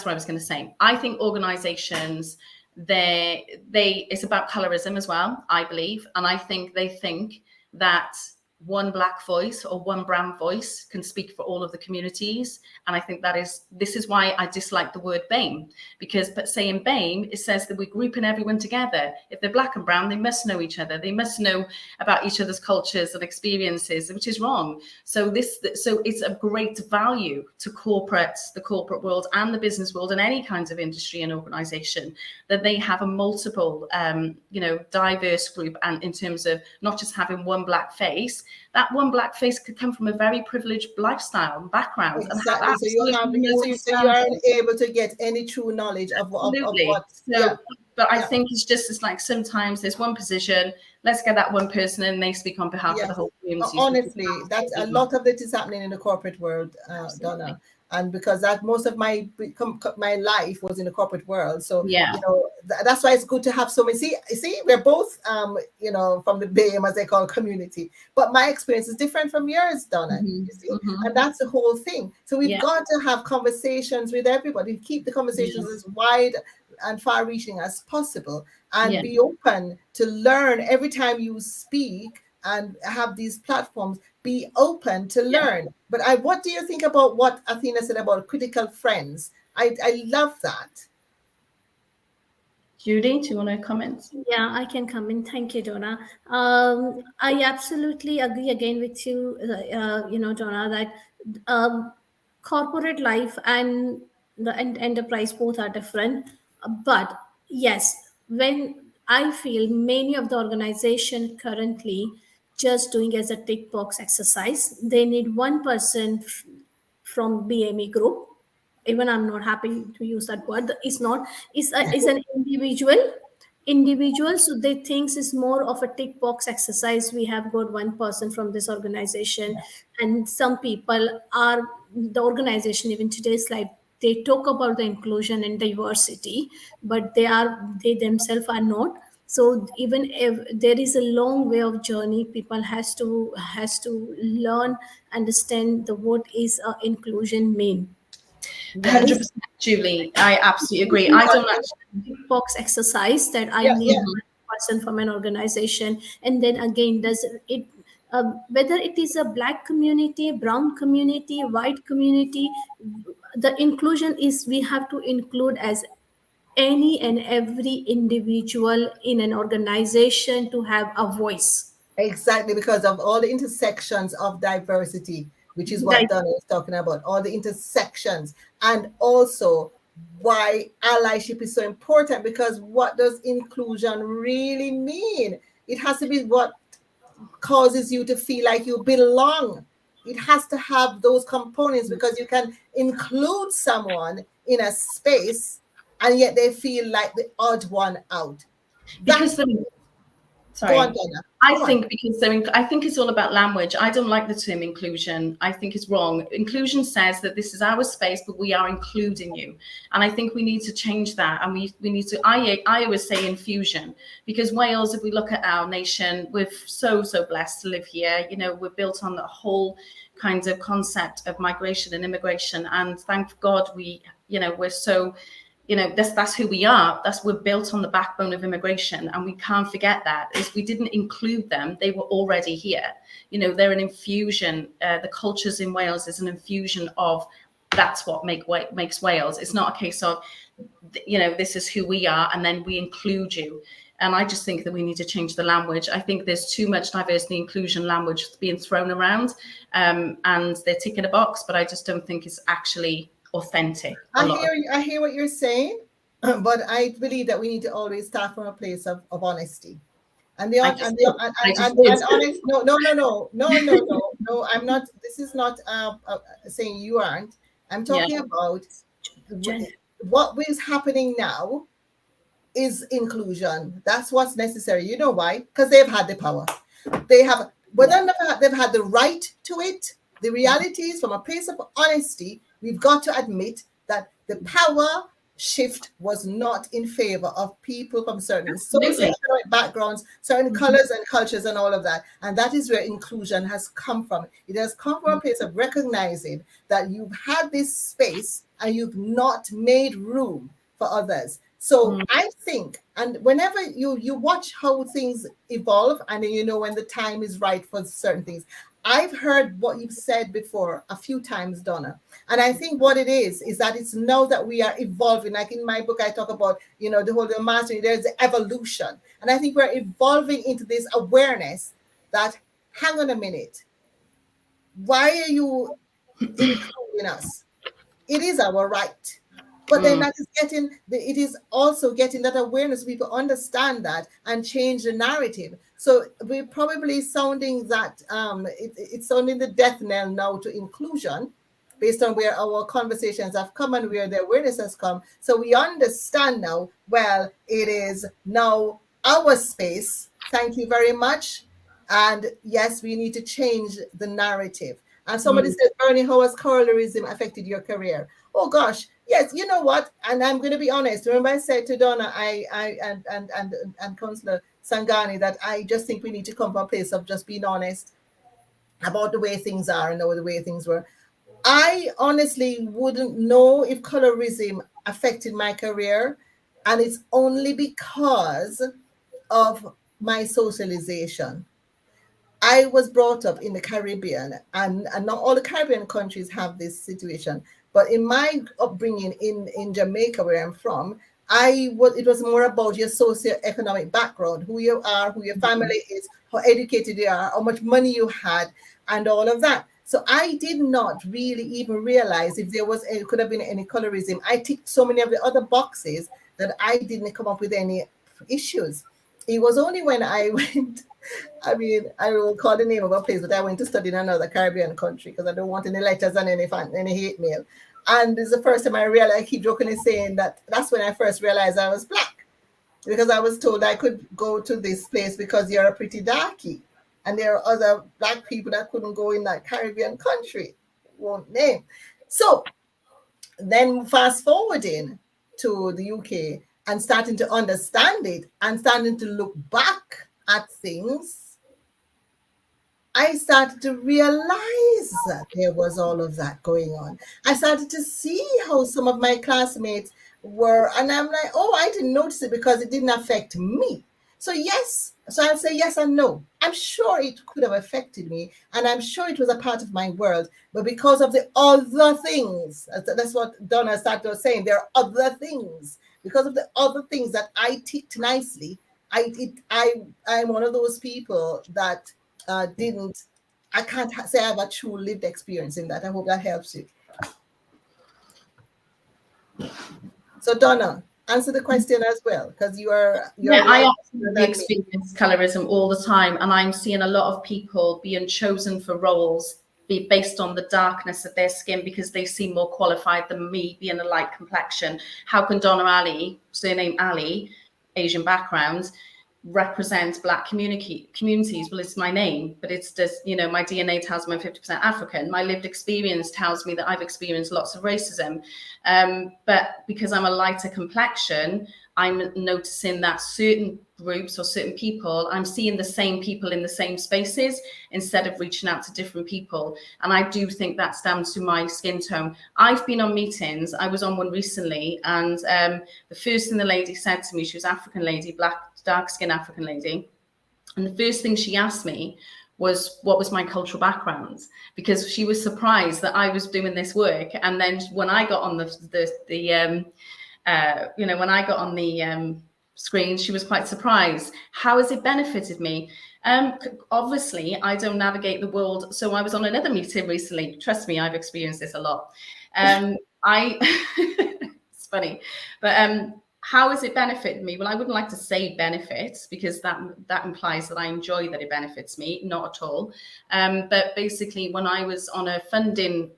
what I was going to say. I think organizations, it's about colorism as well, I believe. And I think they think that one Black voice or one brown voice can speak for all of the communities. And I think this is why I dislike the word BAME, because saying BAME, it says that we're grouping everyone together. If they're Black and brown, they must know each other. They must know about each other's cultures and experiences, which is wrong. So it's a great value to the corporate world and the business world and any kinds of industry and organization that they have a multiple, diverse group. And in terms of not just having one Black face, that one Black face could come from a very privileged lifestyle and background. Exactly. And so you aren't able to get any true knowledge of what. But I think it's like sometimes there's one position, let's get that one person and they speak on behalf of the whole community. Honestly, that's a lot of it is happening in the corporate world, Donna. And because most of my life was in the corporate world, so that's why it's good to have so many. See, we're both from the BAME, as they call community, but my experience is different from yours, Donna. You see, and that's the whole thing. So we've got to have conversations with everybody, keep the conversations as wide and far-reaching as possible, and be open to learn every time you speak and have these platforms. Be open to learn. But what do you think about what Athena said about critical friends? I love that. Judy, do you want to comment? Yeah, I can comment. Thank you, Donna. I absolutely agree again with you, Donna, that corporate life and the enterprise both are different. But yes, when I feel many of the organization currently just doing as a tick box exercise, they need one person from BME group. Even I'm not happy to use that word. It's an individual. So they think it's more of a tick box exercise. We have got one person from this organization, and some people are the organization. Even today's slide, they talk about the inclusion and diversity, but they themselves are not. So even if there is a long way of journey, people has to learn, understand what is inclusion mean. 100%, Julie. I absolutely agree. I don't actually box exercise that I need one person from an organization, and then again, does it whether it is a black community, brown community, white community, the inclusion is we have to include as any and every individual in an organization to have a voice. Exactly, because of all the intersections of diversity, which is what Right. Donna is talking about, all the intersections, and also why allyship is so important, because what does inclusion really mean? It has to be what causes you to feel like you belong. It has to have those components, because you can include someone in a space and yet they feel like the odd one out. Because That's, sorry. go on, Donna. I think because I think it's all about language. I don't like the term inclusion. I think it's wrong. Inclusion says that this is our space, but we are including you. And I think we need to change that. And we need to, I always say infusion, because Wales, if we look at our nation, we're so blessed to live here. You know, we're built on the whole kind of concept of migration and immigration. And thank God we're so, that's who we are. We're built on the backbone of immigration, and we can't forget that. If we didn't include them, they were already here. They're an infusion. The cultures in Wales is an infusion of, that's what makes Wales. It's not a case of, this is who we are, and then we include you. And I just think that we need to change the language. I think there's too much diversity inclusion language being thrown around, and they're ticking a box, but I just don't think it's actually authentic. I hear what you're saying, but I believe that we need to always start from a place of honesty. And honest. No. I'm not. This is not saying you aren't. I'm talking about what is happening now is inclusion. That's what's necessary. You know why? Because they've had the power. They have, whether or not they've had the right to it. The reality is, from a place of honesty, we've got to admit that the power shift was not in favor of people from certain social backgrounds, certain colors and cultures and all of that. And that is where inclusion has come from. It has come from a place of recognizing that you've had this space and you've not made room for others. So I think, and whenever you watch how things evolve, and then when the time is right for certain things. I've heard what you've said before a few times, Donna. And I think what it is that it's now that we are evolving. Like in my book, I talk about, the whole mastery, there's the evolution. And I think we're evolving into this awareness that, hang on a minute, why are you including us? It is our right. But then it is also getting that awareness, people understand that and change the narrative. So we're probably sounding that it's sounding the death knell now to inclusion, based on where our conversations have come and where the awareness has come. So we understand now, well, it is now our space. Thank you very much. And yes, we need to change the narrative. And somebody said, Bernie, how has colorism affected your career? Oh gosh, yes. You know what? And I'm going to be honest. Remember, I said to Donna, and Councillor Sangani, that I just think we need to come from a place of just being honest about the way things are and the way things were. I honestly wouldn't know if colorism affected my career, and it's only because of my socialization. I was brought up in the Caribbean, and not all the Caribbean countries have this situation. But in my upbringing in Jamaica, where I'm from, it was more about your socioeconomic background, who you are, who your family is, how educated you are, how much money you had, and all of that. So I did not really even realize if it could have been any colorism. I ticked so many of the other boxes that I didn't come up with any issues. It was only when I went, I will call the name of a place, but I went to study in another Caribbean country because I don't want any letters and any hate mail. And this is the first time I realized, I keep jokingly saying that's when I first realized I was black, because I was told I could go to this place because you're a pretty darkie. And there are other black people that couldn't go in that Caribbean country. Won't name. So then fast forwarding to the UK and starting to understand it and starting to look back at things, I started to realize that there was all of that going on. I started to see how some of my classmates were, and I'm like, oh, I didn't notice it because it didn't affect me. So yes, so I'll say yes and no. I'm sure it could have affected me, and I'm sure it was a part of my world, but because of the other things, that's what Donna started was saying, there are other things. Because of the other things that I ticked nicely, I'm one of those people that didn't, I can't say I have a true lived experience in that. I hope that helps you. So Donna, answer the question as well, because you're I absolutely experience colorism all the time, and I'm seeing a lot of people being chosen for roles based on the darkness of their skin because they seem more qualified than me being a light complexion. How can Donna Ali, surname Ali, Asian background, represent Black communities? Well, it's my name, but it's just, you know, my DNA tells me I'm 50% African. My lived experience tells me that I've experienced lots of racism. But because I'm a lighter complexion, I'm noticing that certain groups or certain people, I'm seeing the same people in the same spaces instead of reaching out to different people. And I do think that's down to my skin tone. I've been on meetings. I was on one recently, and the first thing the lady said to me, she was an African lady, Black, dark-skinned African lady. And the first thing she asked me was what was my cultural background, because she was surprised that I was doing this work. And then when I got on when I got on the screen, she was quite surprised. How has it benefited me? Obviously, I don't navigate the world. So I was on another meeting recently. Trust me, I've experienced this a lot. It's funny, but how has it benefited me? Well, I wouldn't like to say benefits because that implies that I enjoy that it benefits me, not at all. But basically, when I was on a funding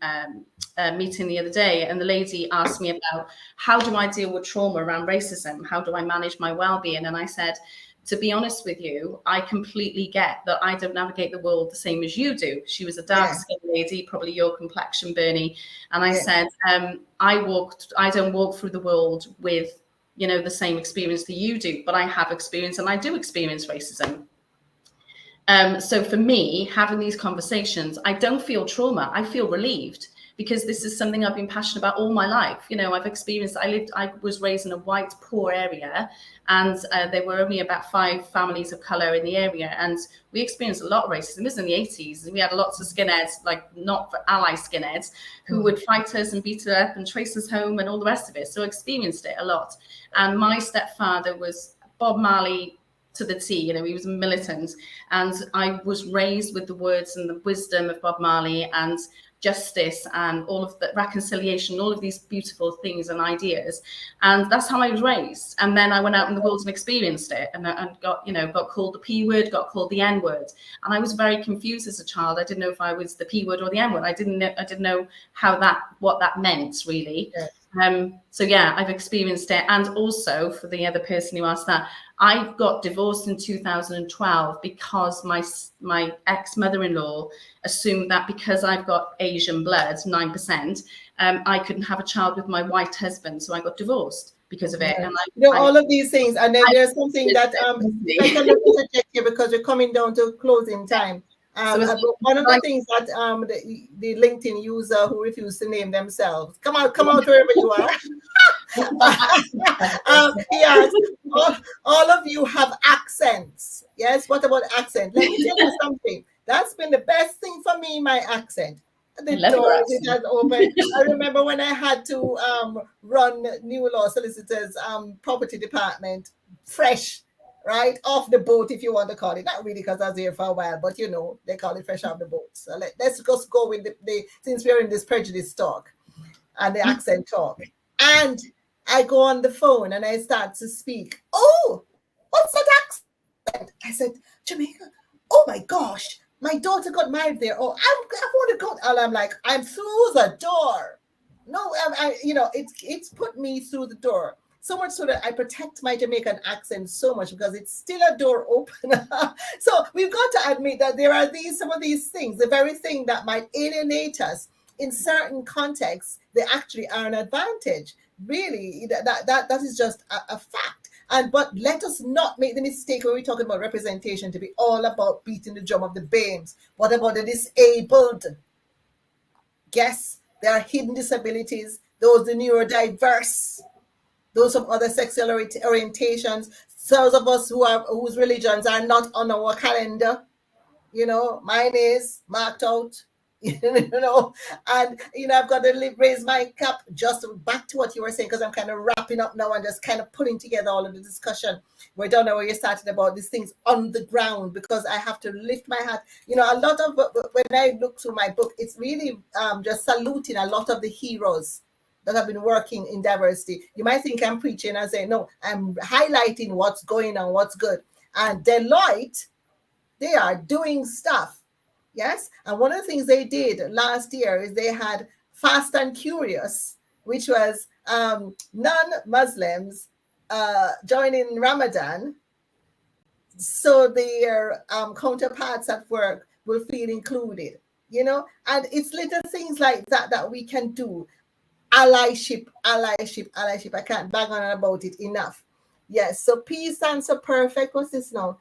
meeting the other day, and the lady asked me about how do I deal with trauma around racism? How do I manage my well-being? And I said, to be honest with you, I completely get that I don't navigate the world the same as you do. She was a dark-skinned lady, probably your complexion, Bernie. And I said, I don't walk through the world with, you know, the same experience that you do, but I have experience, and I do experience racism. So for me, having these conversations, I don't feel trauma. I feel relieved, because this is something I've been passionate about all my life. You know, I've experienced, I was raised in a white, poor area, and there were only about 5 families of color in the area. And we experienced a lot of racism. This was in the 80s. And we had lots of skinheads, like not ally skinheads, who would fight us and beat us up and trace us home and all the rest of it. So I experienced it a lot. And my stepfather was Bob Marley to the T, you know, he was militant. And I was raised with the words and the wisdom of Bob Marley and justice and all of the reconciliation, all of these beautiful things and ideas. And that's how I was raised. And then I went out in the world and experienced it, and got called the P word, got called the N word. And I was very confused as a child. I didn't know if I was the P word or the N word. I didn't know what that meant really. Yes. So yeah, I've experienced it. And also, for the other person who asked that, I got divorced in 2012 because my ex-mother-in-law assumed that because I've got Asian blood, 9%, I couldn't have a child with my white husband. So I got divorced because of it. Yeah. And all of these things. And then there's something that I can interject here because we're coming down to closing time. One of the things that the LinkedIn user who refused to name themselves, come out wherever you are. Yes, all of you have accents. Yes, what about accent? Let me tell you something. That's been the best thing for me, my accent. The doors it has opened. I remember when I had to run New Law Solicitors property department fresh, right off the boat, if you want to call it. Not really, because I was here for a while, but you know, they call it fresh off the boat. So let's just go with the since we're in this prejudice talk and the accent talk. And I go on the phone and I start to speak. Oh, what's that accent? I said, Jamaica. Oh my gosh, my daughter got married there. Oh, I want to go. And I'm like, I'm through the door. No, it's put me through the door. So much so that I protect my Jamaican accent so much because it's still a door open. So we've got to admit that there are some of these things, the very thing that might alienate us in certain contexts, they actually are an advantage. Really, that is just a fact. But let us not make the mistake when we're talking about representation to be all about beating the drum of the BAMEs. What about the disabled? Yes, there are hidden disabilities, those the neurodiverse, those of other sexual orientations. those of us whose religions are not on our calendar, mine is marked out, and I've got to raise my cap. Just back to what you were saying, because I'm kind of wrapping up now and just kind of putting together all of the discussion. We don't know where you started about these things on the ground, because I have to lift my hat. A lot of, when I look through my book, it's really just saluting a lot of the heroes that have been working in diversity. You might think I'm preaching and say, no, I'm highlighting what's going on, what's good. And Deloitte, they are doing stuff. Yes. And one of the things they did last year is they had Fast and Curious, which was non-Muslims joining Ramadan, so their counterparts at work will feel included, and it's little things like that we can do. Allyship. I can't bang on about it enough. Yes. So P stands for perfect. What's this now?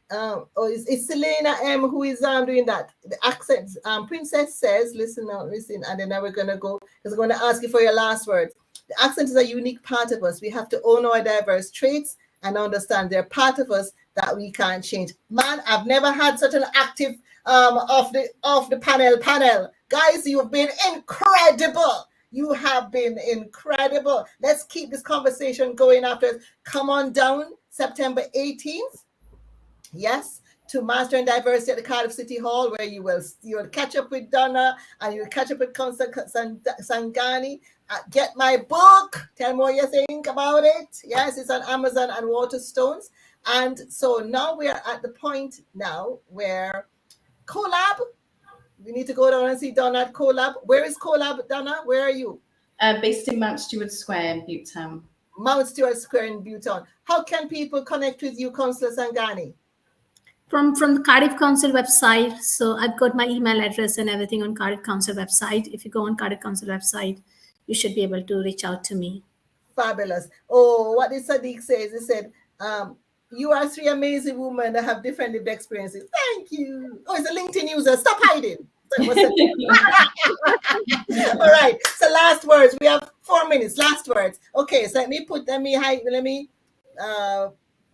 It's Selena M who is doing that. The accents. Princess says, listen, and then now we're gonna go, because I'm gonna ask you for your last words. The accent is a unique part of us. We have to own our diverse traits and understand they're part of us that we can't change. Man, I've never had such an active off the panel. Guys, you've been incredible. You have been incredible. Let's keep this conversation going after. Come on down September 18th. Yes, to Master in Diversity at the Cardiff City Hall, where you'll catch up with Donna and you'll catch up with Sangani. Get my book. Tell me what you think about it. Yes, it's on Amazon and Waterstones. And so now we are at the point now where collab. We need to go down and see Donna at collab. Where is collab, Donna? Where are you? Based in Mount Stewart Square in Butetown. Mount Stewart Square in Butetown. How can people connect with you, Councillor Sangani? From the Cardiff Council website. So I've got my email address and everything on Cardiff Council website. If you go on Cardiff Council website, you should be able to reach out to me. Fabulous. Oh, what did Sadiq say? He said, you are three amazing women that have different lived experiences. Thank you. Oh, it's a LinkedIn user. Stop hiding. All right. So last words. We have 4 minutes. Last words. Okay. So let me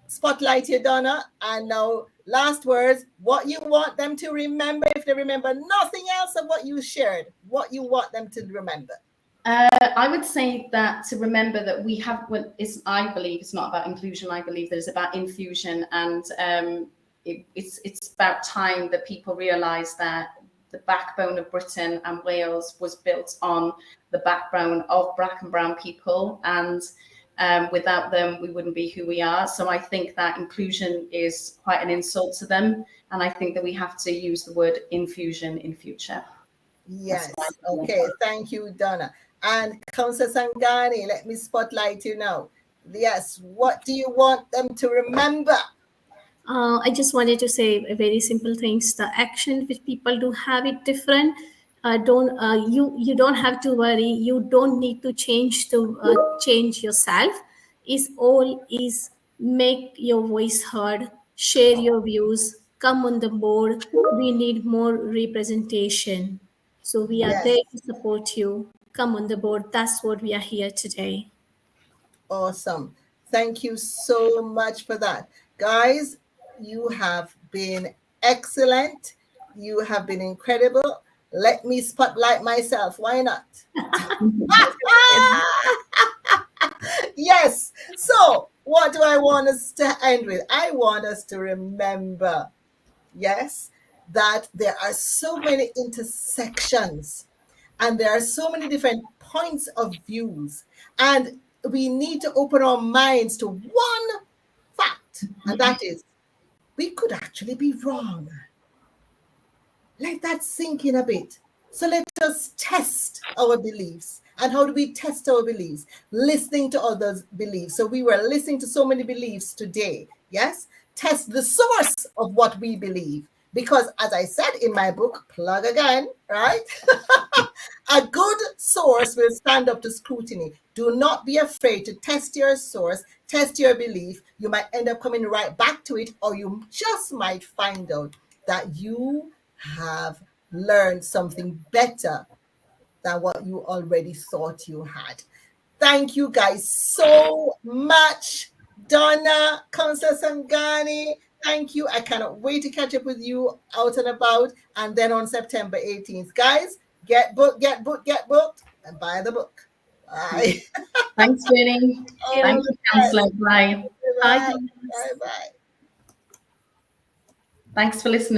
spotlight you, Donna. And now, last words. What you want them to remember, if they remember nothing else of what you shared. What you want them to remember. I would say that to remember that we have, I believe it's not about inclusion. I believe that it's about infusion, and it's about time that people realise that the backbone of Britain and Wales was built on the backbone of Black and Brown people, and without them, we wouldn't be who we are. So I think that inclusion is quite an insult to them, and I think that we have to use the word infusion in future. Yes. Okay. Thank you, Donna. And Councillor Sangani, let me spotlight you now. Yes, what do you want them to remember? I just wanted to say very simple things. The action which people do have it different. You don't have to worry. You don't need to change yourself. Is make your voice heard, share your views, come on the board. We need more representation. So we are there to support you. Come on the board. That's what we are here today. Awesome. Thank you so much for that. Guys, you have been excellent. You have been incredible. Let me spotlight myself. Why not? Yes. So what do I want us to end with? I want us to remember, yes, that there are so many intersections and there are so many different points of views. And we need to open our minds to one fact, and that is we could actually be wrong. Let that sink in a bit. So let us test our beliefs. And how do we test our beliefs? Listening to others' beliefs. So we were listening to so many beliefs today. Yes? Test the source of what we believe. Because as I said in my book, plug again, right? A good source will stand up to scrutiny. Do not be afraid to test your source, test your belief. You might end up coming right back to it, or you just might find out that you have learned something better than what you already thought you had. Thank you guys so much. Donna, Councillor Sangani, thank you. I cannot wait to catch up with you out and about. And then on September 18th, guys, get booked, and buy the book. Bye. Thanks, Winnie. Thank you, Councillor. Bye. Bye. Bye. Thanks for listening.